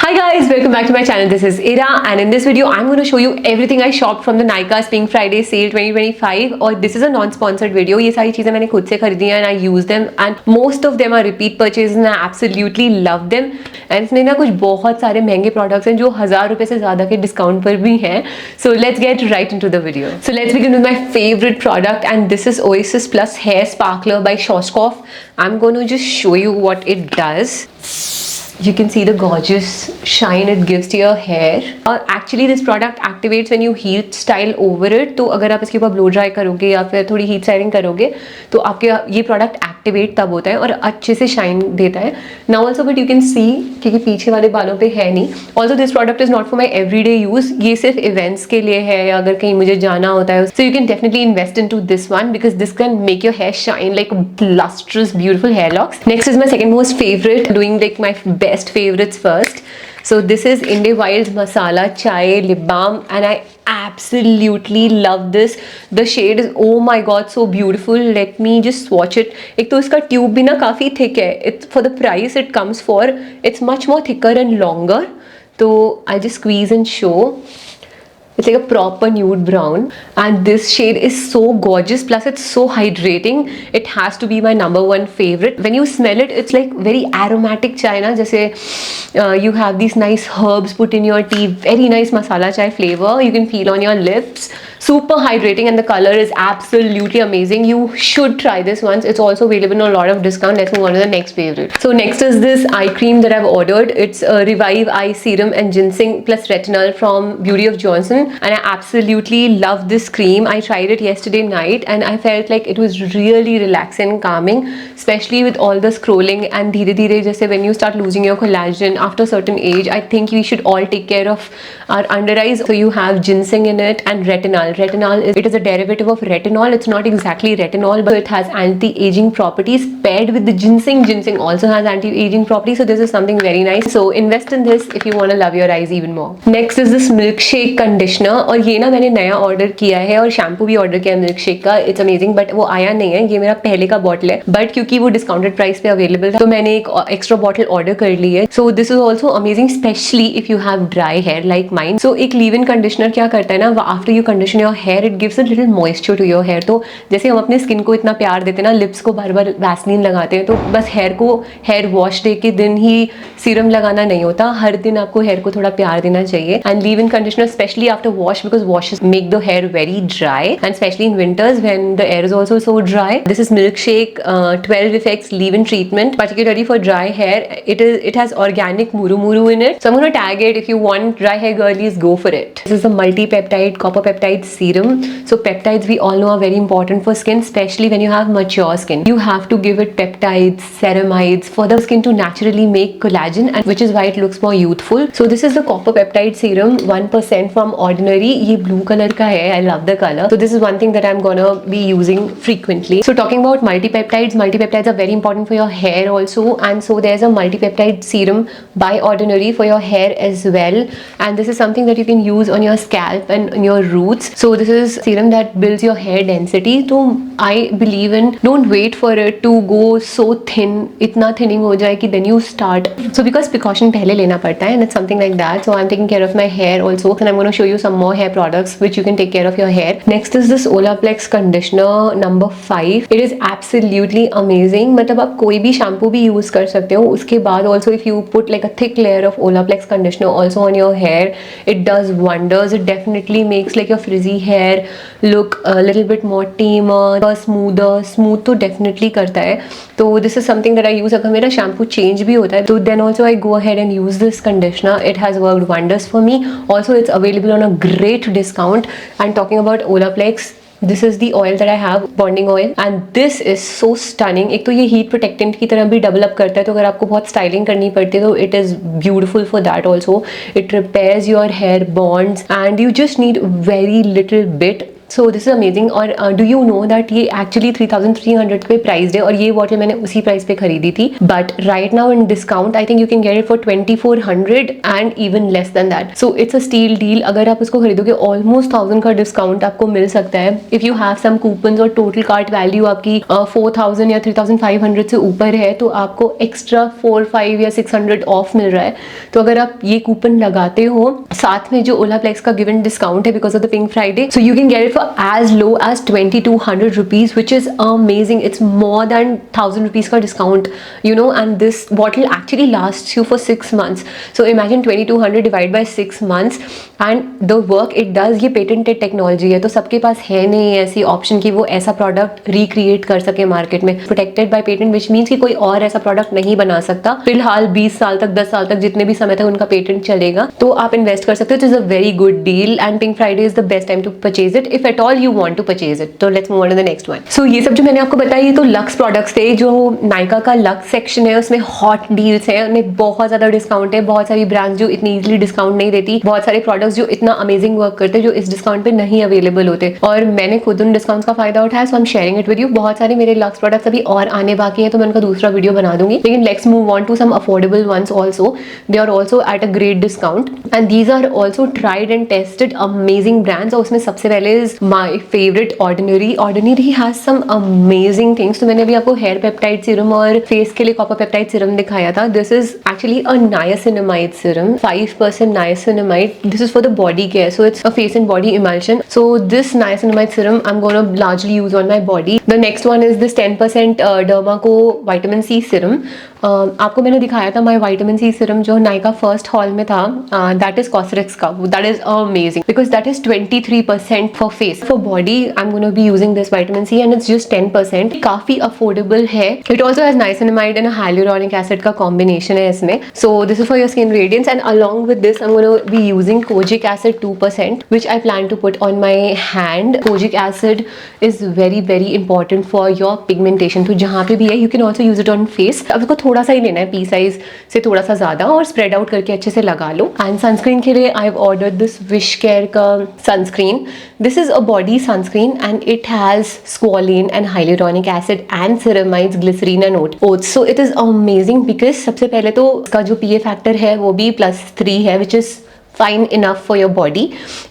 Hi guys, welcome back to my channel. This is Ira and in this video I'm going to show you everything I shopped from the Nykaa Pink Friday sale 2025 और this is a non-sponsored video. ये सारी चीज़ें मैंने खुद से खरीदी हैं and I use them and most of them are repeat purchases and I absolutely love them. And इसमें ना कुछ बहुत सारे महंगे products हैं जो 1000 रुपए से ज़्यादा के discount पर भी हैं. So let's get right into the video. So let's begin with my favorite product and this is Oasis Plus Hair Sparkler by Schwarzkopf. I'm going to just show you what it does. You can see the gorgeous shine it gives to your hair. और actually this product activates when you heat style over it. तो अगर आप इसके ऊपर blow dry करोगे या फिर थोड़ी heat styling करोगे तो आपके ये product activate तब होता है और अच्छे से shine देता है. Now also but you can see क्योंकि पीछे वाले बालों पे है नहीं. Also this product is not for my everyday use. ये सिर्फ events के लिए है या अगर कहीं मुझे जाना होता है. So you can definitely invest into this one because this can make your hair shine like lustrous beautiful hair locks. Next is my second most favorite, doing like my best favorites first. So this is Indie Wild's Masala Chai Lip Balm and I absolutely love this. The shade is oh my god so beautiful. Let me just swatch it. एक तो इसका tube भी ना काफ़ी thick है. It's for the price it comes for. It's much more thicker and longer. तो I'll just squeeze and show. It's like a proper nude brown and this shade is so gorgeous plus it's so hydrating. It has to be my number one favorite. When you smell it, it's like very aromatic chai na, jaise you have these nice herbs put in your tea, very nice masala chai flavor you can feel on your lips. Super hydrating and the color is absolutely amazing. You should try this once. It's also available in a lot of discount. Let's move on to the next favorite. So next is this eye cream that I've ordered. It's a Revive Eye Serum and Ginseng plus Retinol from Beauty of Johnson and I absolutely love this cream. I tried it yesterday night and I felt like it was really relaxing and calming, especially with all the scrolling and dheere dheere jaise when you start losing your collagen after a certain age. I think we should all take care of our under eyes. So you have ginseng in it and retinol. Retinol is a derivative of retinol. It's not exactly retinol but it has anti-aging properties paired with the ginseng. Ginseng also has anti-aging properties, so this is something very nice. So invest in this if you want to love your eyes even more. Next is this milkshake conditioner और ये ना मैंने नया order किया है और shampoo भी order किया है मिल्कशेक का. इट्स अमेजिंग बट वो आया नहीं है. ये मेरा पहले का बॉटल है बट क्योंकि वो डिस्काउंटेड प्राइस पे अवेलेबल था तो मैंने एक एक्स्ट्रा बॉटल ऑर्डर कर ली है. So this is also amazing specially if you have dry hair like mine. So एक लीव इन कंडीशनर क्या करता है ना, after you condition your hair it gives a little moisture to your hair. तो जैसे हम अपने स्किन को इतना प्यार देते हैं ना, लिप्स को बार बार वैसलीन लगाते हैं, तो बस हेयर को हेयर वॉश डे के दिन ही सीरम लगाना नहीं होता. हर दिन आपको हेयर को थोड़ा प्यार देना चाहिए. And leave in conditioner specially after wash because washes make the hair very dry and especially in winters when the air is also so dry. This is Milkshake 12 Effects Leave-In Treatment, particularly for dry hair. It has organic muru muru in it, so I'm going to tag it. If you want dry hair girlies, go for it. This is the multi-peptide copper peptide serum. So peptides we all know are very important for skin, especially when you have mature skin. You have to give it peptides, ceramides for the skin to naturally make collagen, and which is why it looks more youthful. So this is the copper peptide serum, 1% from Ordinary. ये blue color का है. I love the color. So this is one thing that I'm gonna be using frequently. So talking about multipeptides are very important for your hair also, and so there's a multipeptide serum by Ordinary for your hair as well, and this is something that you can use on your scalp and on your roots. So this is serum that builds your hair density. So I believe in don't wait for it to go so thin, इतना thinning हो जाए कि then you start. So because precaution पहले लेना पड़ता है and it's something like that. So I'm taking care of my hair also and I'm going to show you some more hair products which you can take care of your hair. Next is this Olaplex conditioner number 5. It is absolutely amazing. मतलब आप कोई भी shampoo भी use कर सकते हो. उसके बाद also if you put like a thick layer of Olaplex conditioner also on your hair, it does wonders. It definitely makes like your frizzy hair look a little bit more tamer, smoother. Smooth तो definitely करता है. तो this is something that I use. अगर मेरा shampoo change भी होता है तो then also I go ahead and use this conditioner. It has worked wonders for me. Also it's available on a great discount. And talking about Olaplex, this is the oil that I have, bonding oil, and this is so stunning. एक तो ये heat protectant की तरह भी develop करता है, तो अगर आपको बहुत styling करनी पड़ती है तो it is beautiful for that also. It repairs your hair bonds and you just need very little bit so this is amazing. और डू यू नो दैट ये एक्चुअली 3300 पे प्राइस है और ये बॉटल मैंने उसी प्राइस पे खरीदी थी, but right now in discount I think you can get it for 2400 and even less than that. So it's a steal deal. अगर आप उसको खरीदोगे ऑलमोस्ट 1000 का डिस्काउंट आपको मिल सकता है। If you have some coupon और टोटल कार्ट वैल्यू आपकी 4000 या 3500 से ऊपर है तो आपको एक्स्ट्रा 4-5 या 600 ऑफ मिल रहा है। तो अगर आप ये कूपन लगाते हो साथ में जो ओलाप्लेक्स का गिवन डिस्काउंट है because of the pink Friday, so you can get it for as low as 2200 rupees, which is amazing. It's more than 1000 rupees का discount, you know, and this bottle actually last you for 6 months. So imagine 2200 divided by 6 months and the work it does. ये patented technology है तो सबके पास है नहीं ऐसी option कि वो ऐसा प्रोडक्ट रिक्रिएट कर सके मार्केट में। Protected by patent which means कि कोई और ऐसा प्रोडक्ट नहीं बना सकता फिलहाल 20 साल तक, 10 साल तक, जितने भी समय तक उनका पेटेंट चलेगा। तो आप इन्वेस्ट कर सकते हो। It is a very good deal and pink Friday is the best time to purchase it if at all you want to purchase it. तो let's move on to the next one. So ये सब जो मैंने आपको बताया ये तो lux products थे। जो नायका का लक्स सेक्शन है उसमें हॉट डील्स है, उनमें बहुत ज्यादा डिस्काउंट है। बहुत सारी ब्रांड्स जो इतनी इजीली डिस्काउंट नहीं देती, बहुत सारे प्रोडक्ट्स जो इतना अमेजिंग वर्क करते हैं जो इस डिस्काउंट पे नहीं अवेलेबल होते, और मैंने खुद उन डिस्काउंट्स का फायदा उठाया। So I am sharing it with you. बहुत सारे मेरे लक्स प्रोडक्ट्स अभी और आने बाकी हैं तो मैं उनका दूसरा वीडियो बना दूंगी, लेकिन let's move on to some affordable ones also. They are also at a great discount and these are also tried and tested amazing brands. और उसमें सबसे पहले is my favourite Ordinary. Ordinary has some amazing things. तो मैंने अभी आपको hair peptide serum और face के लिए कॉपर पेप्टाइड सीरम दिखाया था। This is actually a niacinamide serum, 5% niacinamide. This is for the body care, so it's a face and body emulsion. So this niacinamide serum I'm going to largely use on my body. The next one is this 10% Dermaco vitamin C serum. आपको मैंने दिखाया था माई vitamin C serum जो Nykaa first hall में था, that is Cosrx का। That is amazing because that is 23% for face. For body I am gonna be using this vitamin C and it's just 10%। काफी affordable है। It also has niacinamide and hyaluronic acid का combination है इसमें। So this is for your skin radiance and along with this I am gonna be using kojic acid 2% which I plan to put on my hand. Kojic acid is very very important for your pigmentation. तो जहाँ पे भी है you can also use it on face. अब इसको थोड़ा सा ही लेना है, पी साइज से थोड़ा सा ज़्यादा, और स्प्रेड आउट करके अच्छे से लगा लो। एंड सनस्क्रीन के लिए I have ordered this Wish care का sunscreen. This is a body sunscreen and it has squalane and hyaluronic acid and ceramides, glycerine and oats. So it is amazing because सबसे पहले तो इसका जो पीए factor है वो भी +3 है, which is fine enough for your body,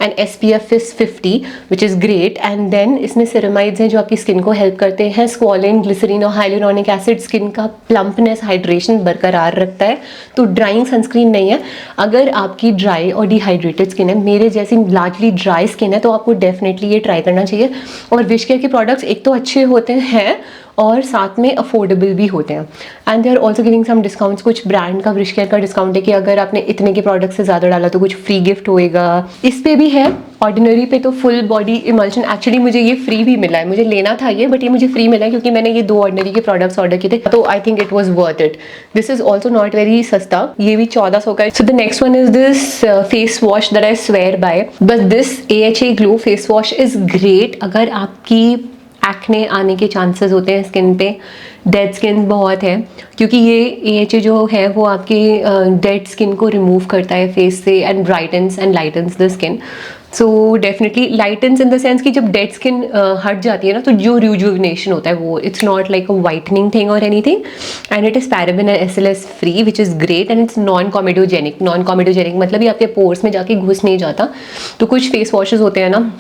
and SPF is 50 which is great. And then इसमें ceramides हैं जो आपकी स्किन को हेल्प करते हैं। स्क्वालिन, ग्लिसरीन और हाइलुरोनिक एसिड स्किन का प्लम्पनेस, हाइड्रेशन बरकरार रखता है। तो ड्राइंग सनस्क्रीन नहीं है। अगर आपकी ड्राई और डिहाइड्रेटेड स्किन है, मेरे जैसी लार्जली ड्राई स्किन है, तो आपको डेफिनेटली ये ट्राई करना चाहिए। और विश केयर के प्रोडक्ट्स एक तो अच्छे होते हैं और साथ में अफोर्डेबल भी होते हैं। And they are also giving some discounts. कुछ ब्रांड का विश केयर का डिस्काउंट है कि अगर आपने इतने के प्रोडक्ट से ज़्यादा डाला तो कुछ फ्री गिफ्ट होएगा। इस पे भी है। ऑर्डिनरी पे तो फुल बॉडी इमल्शन, एक्चुअली मुझे ये फ्री भी मिला है। मुझे लेना था ये, बट ये मुझे फ्री मिला है क्योंकि मैंने ये 2 ऑर्डिनरी के प्रोडक्ट्स ऑर्डर किए थे, तो I think it was worth it. This is also not very सस्ता, ये भी 1400 का है। So the next one is this face wash that I swear by. But this AHA glow face wash is great अगर आपकी acne आने के chances होते हैं स्किन पे, डेड स्किन बहुत है, क्योंकि ये AHA जो है वो आपके डेड स्किन को रिमूव करता है फेस से and brightens and lightens the skin. So definitely lightens in the sense कि जब डेड स्किन हट जाती है ना, तो जो रिजुविनेशन होता है वो, it's not like a whitening thing or anything. And it is paraben and SLS free which is great and it's non comedogenic. Non comedogenic मतलब ये आपके पोर्स में जाके घुस नहीं जाता। तो कुछ फेस वॉशेज होते हैं ना,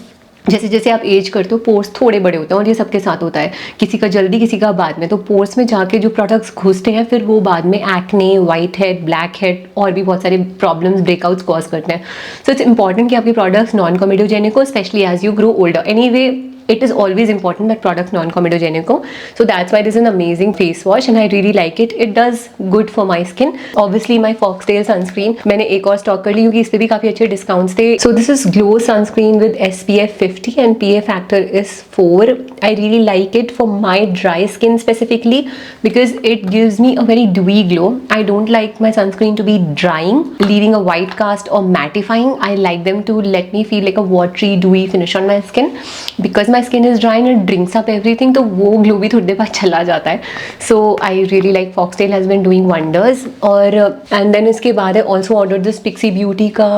जैसे जैसे आप एज करते हो पोर्स थोड़े बड़े होते हैं, और ये सबके साथ होता है, किसी का जल्दी किसी का बाद में। तो पोर्स में जाके जो प्रोडक्ट्स घुसते हैं फिर वो बाद में acne, white head, black head और भी बहुत सारे प्रॉब्लम्स, ब्रेकआउट्स कॉज करते हैं। सो इट्स इंपॉर्टेंट कि आपके प्रोडक्ट्स नॉन कॉमेडोजेनिक हो, especially as you grow older. Anyway it is always important that products non-comedogenic ho. So that's why this is an amazing face wash and I really like it. It does good for my skin. Obviously my Foxtail sunscreen मैंने एक और stock कर ली क्योंकि इस पे भी काफी अच्छे डिस्काउंट्स थे। So this is Glow sunscreen with SPF 50 and PA factor is 4. I really like it for my dry skin specifically because it gives me a very dewy glow. I don't like my sunscreen to be drying, leaving a white cast or mattifying. I like them to let me feel like a watery, dewy finish on my skin because my my skin is dry and it drinks up everything, तो वो glow भी थोड़ी देर बाद चला जाता है. So I really like Foxtale has been doing wonders. और and then इसके बाद I also order this Pixi Beauty का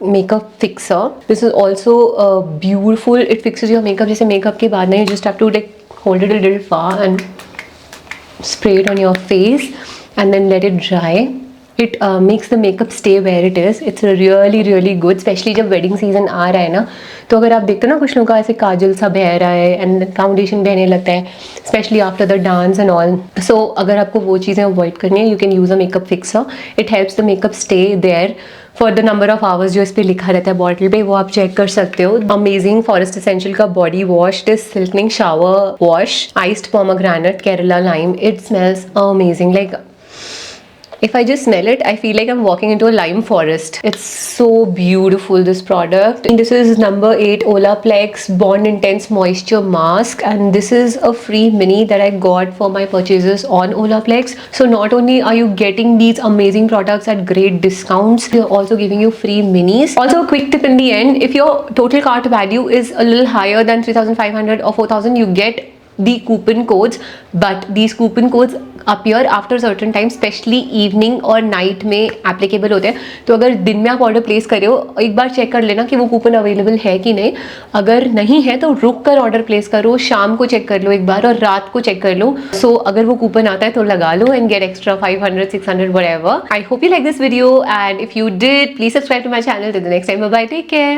makeup fixer. This is also beautiful. It fixes your makeup. जैसे मेकअप के बाद ना you just have to like hold it a little far and spray it on your face and then let it dry. It makes the makeup stay where it is. It's really really good, especially जब wedding season आ रहा है ना. तो अगर आप देखते हो ना कुछ लोगों का ऐसे काजल सा बह रहा है एंड फाउंडेशन बहने लगता है, specially after the dance and all. So अगर आपको वो चीज़ें अवॉइड करनी है, you can use a makeup fixer. It helps the makeup stay there for the number of hours जो इस पर लिखा रहता है बॉटल पे, वो आप चेक कर सकते हो. अमेजिंग फॉरेस्ट एसेंशियल का body wash, this silkening shower wash, iced pomegranate, Kerala lime. It smells amazing. Like if I just smell it, I feel like I'm walking into a lime forest. It's so beautiful, this product. And this is number 8 Olaplex Bond Intense Moisture Mask, and this is a free mini that I got for my purchases on Olaplex. So not only are you getting these amazing products at great discounts, they're also giving you free minis. Also a quick tip in the end, if your total cart value is a little higher than 3,500 or 4,000, you get the coupon codes, but these coupon codes appear after certain time, specially evening और night में applicable होते हैं. तो अगर दिन में आप order place करे हो, एक बार चेक कर लेना कि वो कूपन अवेलेबल है कि नहीं. अगर नहीं है तो रुक कर ऑर्डर प्लेस करो, शाम को चेक कर लो एक बार और रात को चेक कर लो. सो अगर वो कूपन आता है तो लगा लो and get extra 500 600 whatever. I hope you like this video, and if you did, please subscribe to my channel. Till the next time, bye bye, take care.